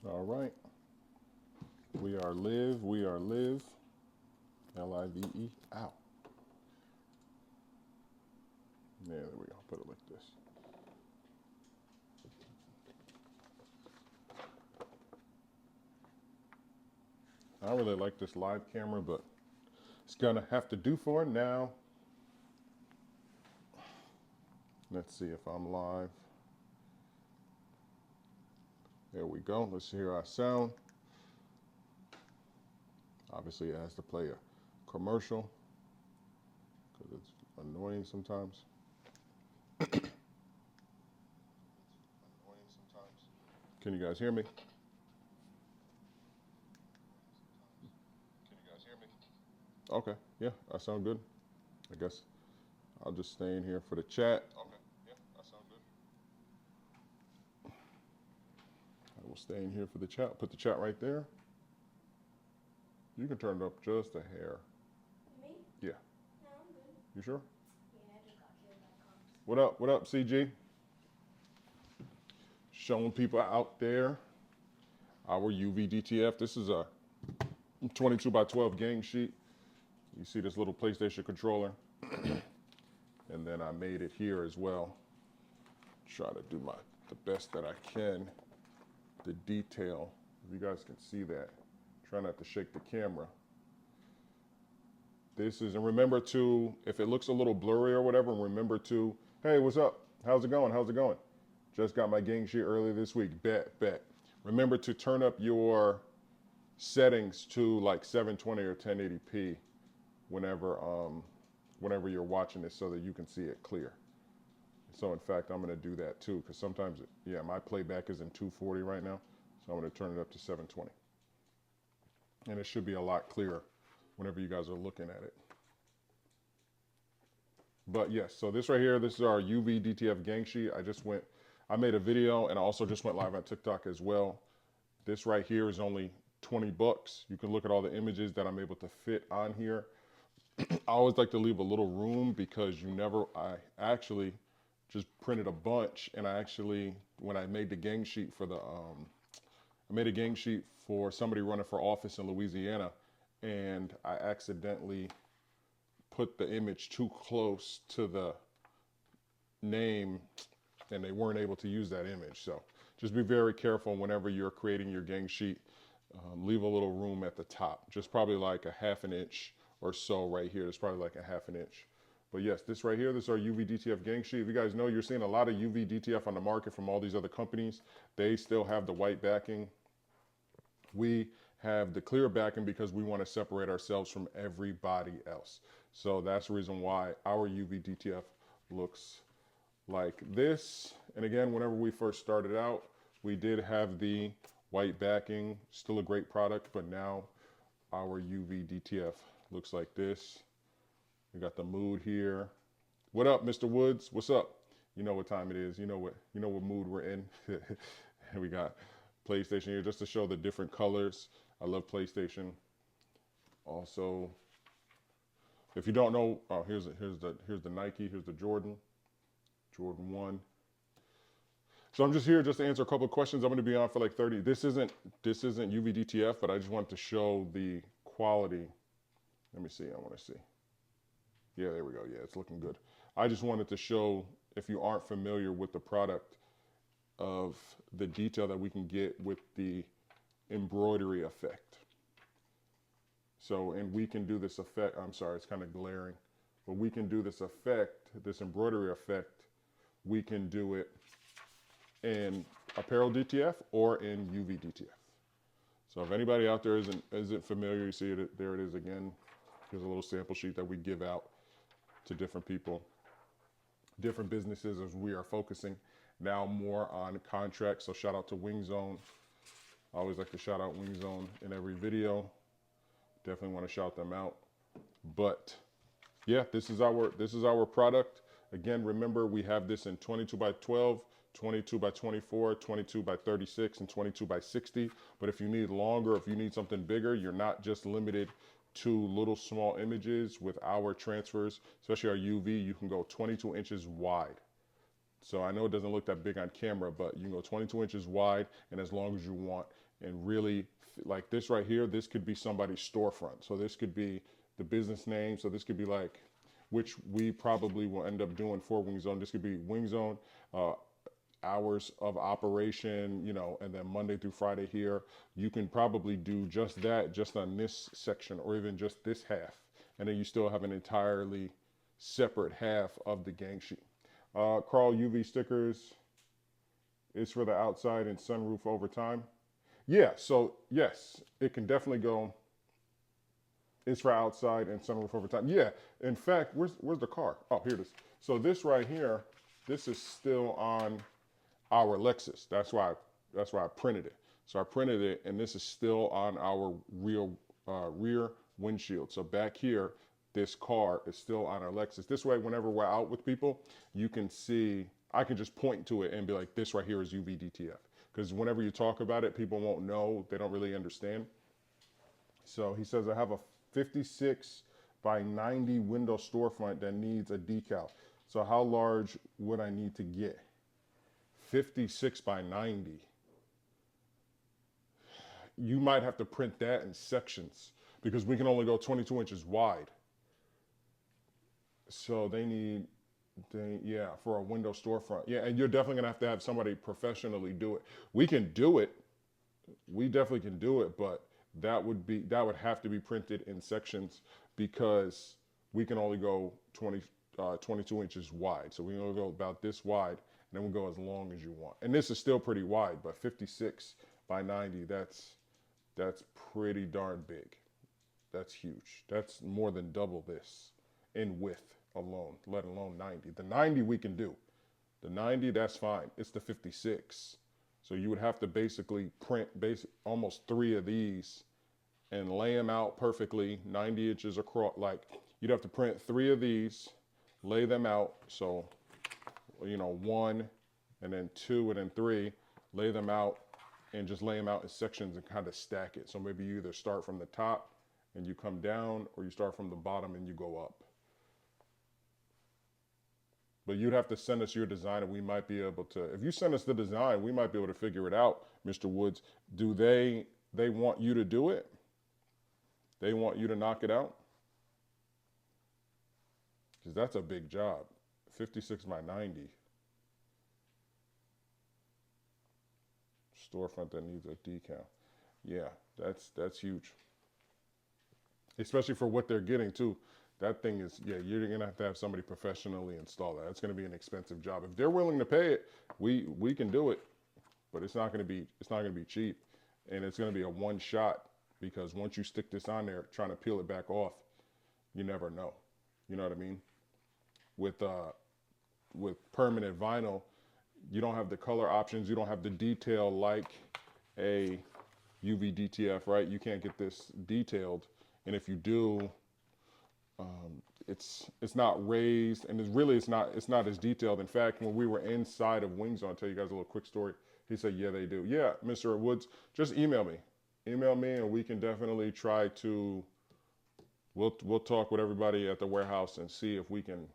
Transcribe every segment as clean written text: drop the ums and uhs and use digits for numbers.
All right. We are live. We are live. L-I-V-E. Ow. Yeah, there we go. Put it like this. I don't really like this live camera, but it's gonna have to do for now. Let's see if I'm live. There we go. Let's hear our sound. Obviously, it has to play a commercial because it's annoying sometimes. Can you guys hear me? Okay, yeah, I sound good. I guess I'll just stay in here for the chat. Okay, yeah, I sound good. I will stay in here for the chat. Put the chat right there. You can turn it up just a hair. Me? Yeah. No, I'm good. You sure? Yeah, I just got killed by cops. What up? What up, CG? Showing people out there our UVDTF. This is a 22 by 12 gang sheet. You see this little PlayStation controller. And then I made it here as well. Try to do the best that I can. The detail, if you guys can see that. Try not to shake the camera. This is, and remember to, if it looks a little blurry or whatever, remember to, hey, what's up? How's it going? How's it going? Just got my gang sheet earlier this week. Bet. Remember to turn up your settings to like 720 or 1080p whenever you're watching this so that you can see it clear. So in fact, I'm going to do that too, because sometimes, yeah, my playback is in 240 right now, so I'm going to turn it up to 720. And it should be a lot clearer whenever you guys are looking at it. But yes, so this right here, this is our UVDTF gang sheet. I made a video and I also just went live on TikTok as well. This right here is only 20 bucks. You can look at all the images that I'm able to fit on here. I always like to leave a little room because I actually just printed a bunch, and when I made the gang sheet for I made a gang sheet for somebody running for office in Louisiana, and I accidentally put the image too close to the name, and they weren't able to use that image. So just be very careful whenever you're creating your gang sheet. Leave a little room at the top, just probably like a half an inch or so right here. It's probably like a half an inch. But yes, this right here, this is our UVDTF gang sheet. If you guys know, you're seeing a lot of UVDTF on the market from all these other companies. They still have the white backing. We have the clear backing because we want to separate ourselves from everybody else. So that's the reason why our UVDTF looks like this. And again, whenever we first started out, we did have the white backing, still a great product, but now our UVDTF looks like this. We got the mood here. What up, Mr. Woods? What's up? You know what time it is. You know what mood we're in. And we got PlayStation here just to show the different colors. I love PlayStation. Also, if you don't know, oh, here's the Nike. Here's the Jordan 1. So I'm just here just to answer a couple of questions. I'm going to be on for like 30. This isn't UVDTF, but I just want to show the quality. Let me see. I want to see. Yeah, there we go. Yeah, it's looking good. I just wanted to show, if you aren't familiar with the product, of the detail that we can get with the embroidery effect. So, and we can do this effect. I'm sorry, it's kind of glaring, but we can do this effect, this embroidery effect. We can do it in apparel DTF or in UVDTF. So if anybody out there isn't familiar, you see it, there it is again. Here's a little sample sheet that we give out to different people, different businesses, as we are focusing now more on contracts. So shout out to Wing Zone. I always like to shout out Wing Zone in every video. Definitely want to shout them out. But yeah, this is our product. Again, remember, we have this in 22 by 12, 22 by 24, 22 by 36, and 22 by 60. But if you need longer, if you need something bigger, you're not just limited to little small images. With our transfers, especially our UV, you can go 22 inches wide. So I know it doesn't look that big on camera, but you can go 22 inches wide and as long as you want. And really, like this right here, this could be somebody's storefront. So this could be the business name. So this could be like, which we probably will end up doing for Wing Zone. This could be Wing Zone, hours of operation, you know, and then Monday through Friday here. You can probably do just that, just on this section, or even just this half. And then you still have an entirely separate half of the gang sheet. Carl, UV stickers is for the outside and sunroof over time. Yeah, so yes, it can definitely go. It's for outside and sunroof over time. Yeah, in fact, where's the car? Oh, here it is. So this right here, this is still on our Lexus. That's why I printed it. So I printed it, and this is still on our rear windshield. So back here, this car is still on our Lexus. This way, whenever we're out with people, you can see, I can just point to it and be like, this right here is UVDTF. Because whenever you talk about it, people won't know. They don't really understand. So he says, I have a 56 by 90 window storefront that needs a decal. So how large would I need to get? 56 by 90. You might have to print that in sections because we can only go 22 inches wide. So yeah, for a window storefront. Yeah, and you're definitely gonna have to have somebody professionally do it. We can do it. We definitely can do it, but that would have to be printed in sections because we can only go 22 inches wide. So we can only go about this wide, and then we'll go as long as you want. And this is still pretty wide, but 56 by 90, that's pretty darn big. That's huge. That's more than double this in width alone, let alone 90. The 90 we can do. The 90, that's fine. It's the 56. So you would have to basically print almost 3 of these and lay them out perfectly, 90 inches across. Like you'd have to print 3 of these, lay them out. So, you know, 1 and then 2 and then 3, lay them out and just lay them out in sections and kind of stack it. So maybe you either start from the top and you come down, or you start from the bottom and you go up. But you'd have to send us your design, and we might be able to, if you send us the design, we might be able to figure it out, Mr. Woods. Do they want you to do it? They want you to knock it out? Because that's a big job. 56 by 90. Storefront that needs a decal. Yeah, that's huge. Especially for what they're getting too. That thing is, yeah, you're gonna have to have somebody professionally install that. That's gonna be an expensive job. If they're willing to pay it, we can do it, but it's not gonna be cheap, and it's gonna be a one shot because once you stick this on there, trying to peel it back off, you never know. You know what I mean? With permanent vinyl, you don't have the color options. You don't have the detail like a UVDTF, right? You can't get this detailed, and if you do, it's not raised, and it's not as detailed. In fact, when we were inside of Wing Zone, I'll tell you guys a little quick story. He said, yeah, they do. Yeah, Mr. Woods, just email me, and we can definitely try to. We'll talk with everybody at the warehouse and see if we can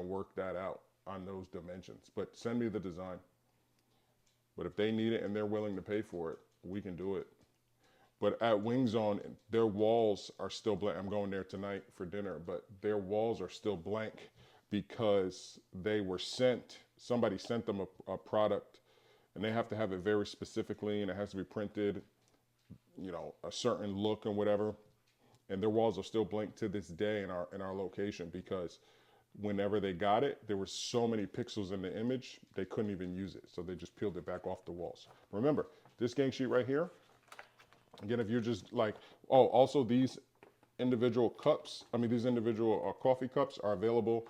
work that out on those dimensions. But send me the design. But if they need it and they're willing to pay for it, we can do it. But at Wing Zone, their walls are still blank. I'm going there tonight for dinner, but their walls are still blank because somebody sent them a product, and they have to have it very specifically, and it has to be printed, you know, a certain look and whatever. And their walls are still blank to this day in our location because whenever they got it, there were so many pixels in the image, they couldn't even use it. So they just peeled it back off the walls. Remember, this gang sheet right here, again, if you're just like, oh, also these individual cups, these individual coffee cups are available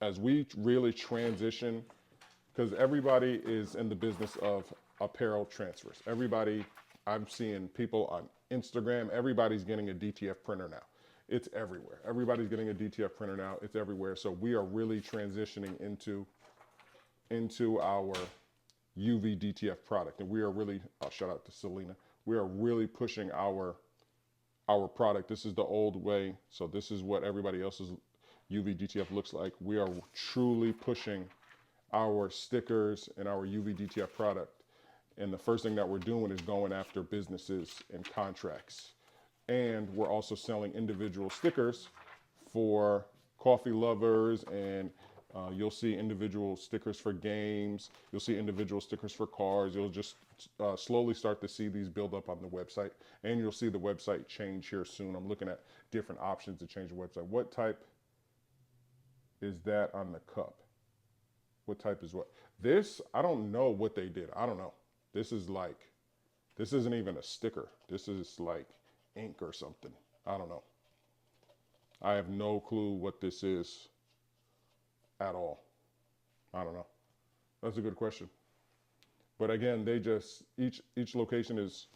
as we really transition, because everybody is in the business of apparel transfers. Everybody, I'm seeing people on Instagram, everybody's getting a DTF printer now. It's everywhere. Everybody's getting a DTF printer now. It's everywhere. So we are really transitioning into our UVDTF product. And we are really, shout out to Selena. We are really pushing our product. This is the old way. So this is what everybody else's UVDTF looks like. We are truly pushing our stickers and our UVDTF product. And the first thing that we're doing is going after businesses and contracts. And we're also selling individual stickers for coffee lovers, and you'll see individual stickers for games. You'll see individual stickers for cars. You'll just slowly start to see these build up on the website, and you'll see the website change here soon. I'm looking at different options to change the website. What type is that on the cup? What type is what? This, I don't know what they did. I don't know. This is like, this isn't even a sticker. This is like ink or something. I don't know. I have no clue what this is at all. I don't know. That's a good question. But again, they just each location is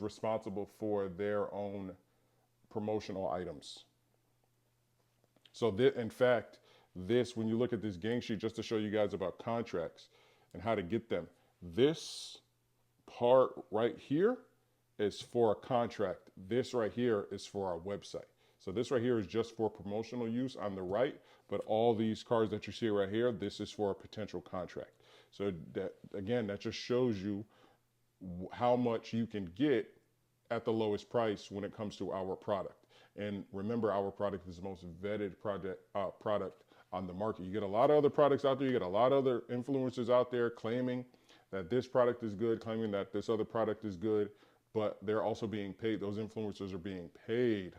responsible for their own promotional items. So in fact, this, when you look at this gang sheet, just to show you guys about contracts and how to get them, this part right here is for a contract. This right here is for our website. So this right here is just for promotional use on the right, but all these cards that you see right here, this is for a potential contract. So that, again, that just shows you how much you can get at the lowest price when it comes to our product. And remember, our product is the most vetted product on the market. You get a lot of other products out there. You get a lot of other influencers out there claiming that this product is good, claiming that this other product is good, but they're also being paid. Those influencers are being paid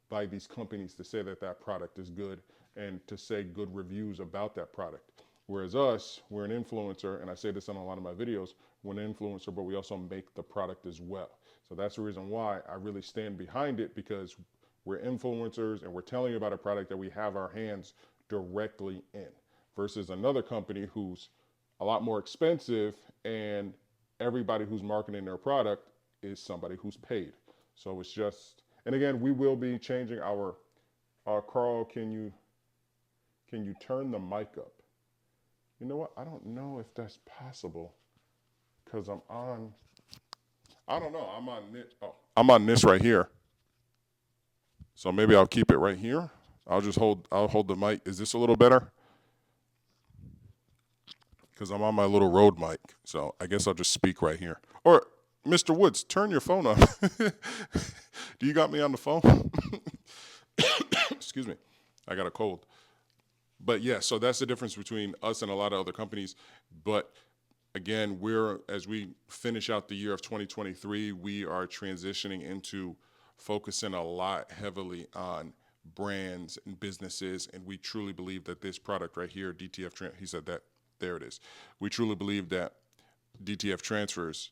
by these companies to say that that product is good and to say good reviews about that product. Whereas us, we're an influencer, and I say this on a lot of my videos, we're an influencer, but we also make the product as well. So that's the reason why I really stand behind it, because we're influencers and we're telling you about a product that we have our hands directly in, versus another company who's a lot more expensive and everybody who's marketing their product is somebody who's paid. So it's just, and again, we will be changing our Carl, can you turn the mic up? You know what? I don't know if that's possible because I'm on, I don't know. I'm on this. Oh, I'm on this right here. So maybe I'll keep it right here. I'll hold the mic. Is this a little better? Because I'm on my little Rode mic. So I guess I'll just speak right here. Or Mr. Woods, turn your phone on. Do you got me on the phone? Excuse me. I got a cold. But yeah, so that's the difference between us and a lot of other companies. But again, as we finish out the year of 2023, we are transitioning into focusing a lot heavily on brands and businesses. And we truly believe that this product right here, DTF, he said that, there it is. We truly believe that UVDTF transfers,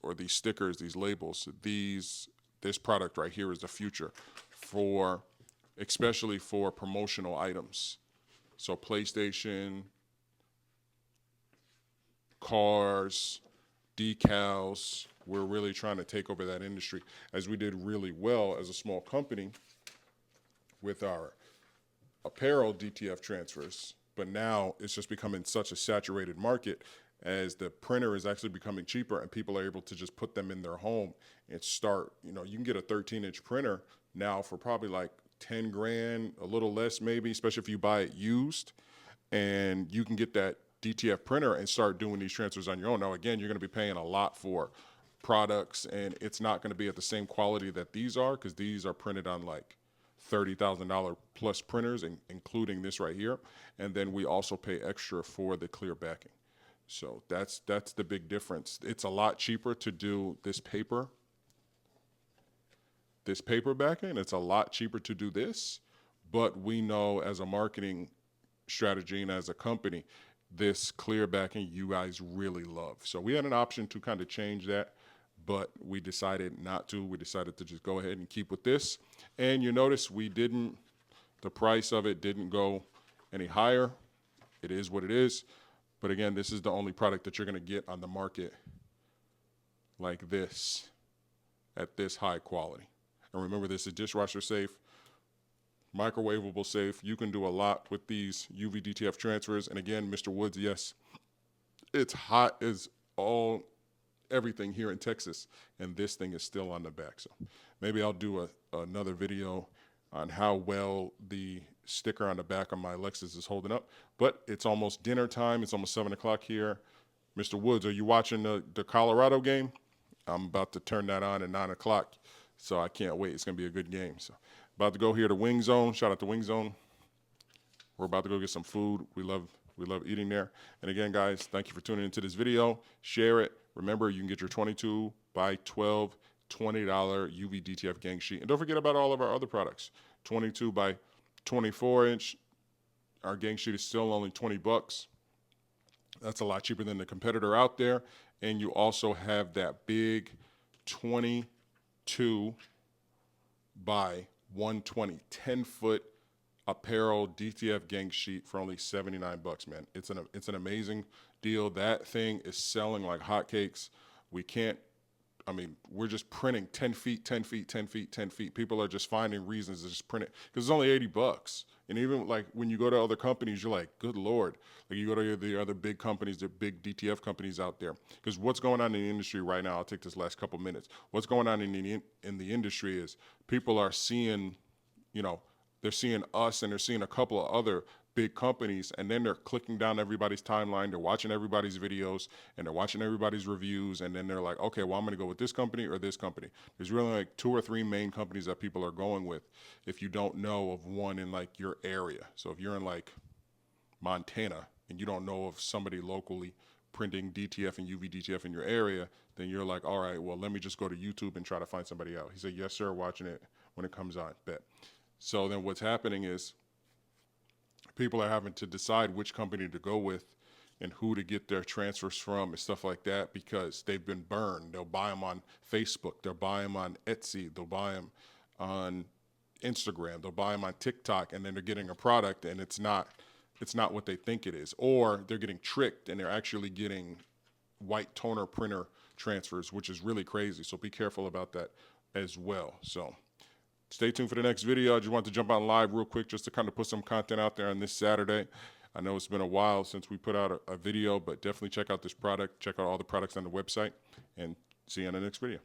or these stickers, these labels, this product right here is the future especially for promotional items. So PlayStation, cars, decals, we're really trying to take over that industry, as we did really well as a small company with our apparel DTF transfers. But now it's just becoming such a saturated market, as the printer is actually becoming cheaper and people are able to just put them in their home and start, you can get a 13-inch printer now for probably like 10 grand, a little less maybe, especially if you buy it used, and you can get that DTF printer and start doing these transfers on your own. Now, again, you're going to be paying a lot for products, and it's not going to be at the same quality that these are, because these are printed on like $30,000 plus printers, including this right here. And then we also pay extra for the clear backing. So that's the big difference. It's a lot cheaper to do this paper backing. It's a lot cheaper to do this, but we know as a marketing strategy and as a company, this clear backing you guys really love. So we had an option to kind of change that, but we decided not to. We decided to just go ahead and keep with this. And you notice the price of it didn't go any higher. It is what it is. But again, this is the only product that you're going to get on the market like this, at this high quality. And remember, this is dishwasher safe, microwavable safe. You can do a lot with these UVDTF transfers. And again, Mr. Woods, yes, it's hot as everything here in Texas, and this thing is still on the back. So maybe I'll do another video on how well the sticker on the back of my Lexus is holding up. But it's almost dinner time. It's almost 7 o'clock here. Mr. Woods, are you watching the Colorado game? I'm about to turn that on at 9 o'clock, so I can't wait. It's going to be a good game. So about to go here to Wing Zone. Shout out to Wing Zone. We're about to go get some food. We love eating there. And again, guys, thank you for tuning into this video. Share it. Remember, you can get your 22 by 12 $20 UVDTF gang sheet. And don't forget about all of our other products. 22 by 24 inch. Our gang sheet is still only 20 bucks. That's a lot cheaper than the competitor out there. And you also have that big 22 by 120 10-foot apparel DTF gang sheet for only 79 bucks, man. It's an amazing deal. That thing is selling like hotcakes. We're just printing 10 feet, 10 feet, 10 feet, 10 feet. People are just finding reasons to just print it because it's only 80 bucks. And even like when you go to other companies, you're like, good Lord. Like you go to the other big companies, the big DTF companies out there. Because what's going on in the industry right now, I'll take this last couple minutes. What's going on in the industry is people are seeing, they're seeing us and they're seeing a couple of other big companies, and then they're clicking down everybody's timeline, they're watching everybody's videos, and they're watching everybody's reviews, and then they're like, okay, well, I'm going to go with this company or this company. There's really like 2 or 3 main companies that people are going with if you don't know of one in like your area. So if you're in like Montana and you don't know of somebody locally printing DTF and UVDTF in your area, then you're like, all right, well, let me just go to YouTube and try to find somebody out. He said, yes, sir, watching it when it comes on, bet. So then what's happening is people are having to decide which company to go with and who to get their transfers from and stuff like that because they've been burned. They'll buy them on Facebook. They'll buy them on Etsy. They'll buy them on Instagram. They'll buy them on TikTok, and then they're getting a product and it's not what they think it is. Or they're getting tricked and they're actually getting white toner printer transfers, which is really crazy. So be careful about that as well. So stay tuned for the next video. I just want to jump on live real quick just to kind of put some content out there on this Saturday. I know it's been a while since we put out a video, but definitely check out this product. Check out all the products on the website, and see you on the next video.